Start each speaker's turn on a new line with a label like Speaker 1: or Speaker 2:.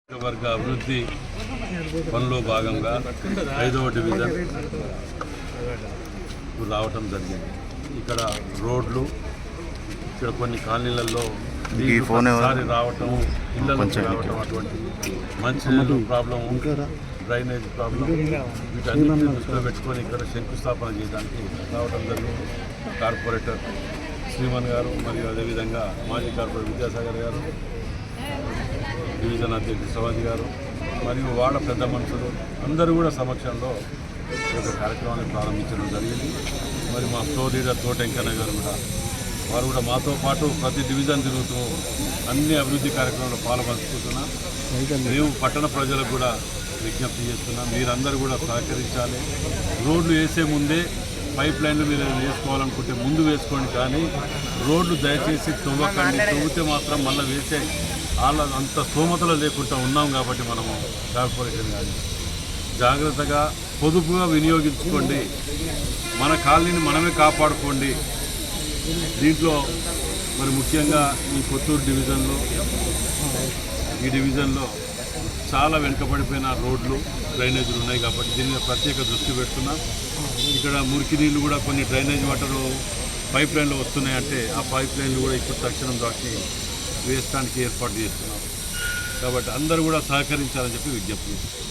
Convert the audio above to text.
Speaker 1: వర్గ అభివృద్ధి పనిలో భాగంగా 5వ డివిజన్ రావటం జరిగింది. ఇక్కడ రోడ్లు, ఇక్కడ కొన్ని కాలనీలలో రావటం, ఇళ్ళకి రావటం, అటువంటి మంచినీళ్ళు ప్రాబ్లం, డ్రైనేజ్ ప్రాబ్లం, వీటన్నిటిని దృష్టిలో పెట్టుకొని ఇక్కడ శంకుస్థాపన చేయడానికి రావటం జరిగింది. కార్పొరేటర్ శ్రీమన్ గారు మరియు అదేవిధంగా మాజీ కార్పొరేటర్ విద్యాసాగర్ గారు, డివిజన్ అధ్యక్షుడు సవాజీ గారు మరియు వాడ పెద్ద మనుషులు అందరూ కూడా సమక్షంలో ఒక కార్యక్రమాన్ని ప్రారంభించడం జరిగింది. మరి మా ఫ్లోర్ లీడర్ తోటెంకన్న గారు కూడా వారు కూడా మాతో పాటు ప్రతి డివిజన్ తిరుగుతూ అన్ని అభివృద్ధి కార్యక్రమాల్లో పాల్పంచుకుంటున్నాం. మేము పట్టణ ప్రజలకు కూడా విజ్ఞప్తి చేస్తున్నాం, మీరందరూ కూడా సహకరించాలి. రోడ్లు వేసే ముందే పైప్ లైన్లు మీరు వేసుకోవాలనుకుంటే ముందు వేసుకోండి, కానీ రోడ్లు దయచేసి తవ్వకండి. తవ్వితే మాత్రం మళ్ళీ వేసే వాళ్ళ అంత స్తోమతలు లేకుండా ఉన్నాం. కాబట్టి మనము కార్పొరేషన్ కానీ జాగ్రత్తగా పొదుపుగా వినియోగించుకోండి, మన కాలనీని మనమే కాపాడుకోండి. దీంట్లో మరి ముఖ్యంగా ఈ కొత్తూరు డివిజన్లో, ఈ డివిజన్లో చాలా వెనుకబడిపోయిన రోడ్లు, డ్రైనేజీలు ఉన్నాయి. కాబట్టి దీని మీద ప్రత్యేక దృష్టి పెడుతున్నాం. ఇక్కడ మురికి నీళ్ళు కూడా కొన్ని డ్రైనేజ్ వాటరు పైప్ లైన్లో వస్తున్నాయంటే ఆ పైప్ లైన్లు కూడా ఇప్పుడు తక్షణం దాటి వేయడానికి ఏర్పాటు చేస్తున్నాం. కాబట్టి అందరూ కూడా సహకరించాలని చెప్పి విజ్ఞప్తి చేస్తున్నాం.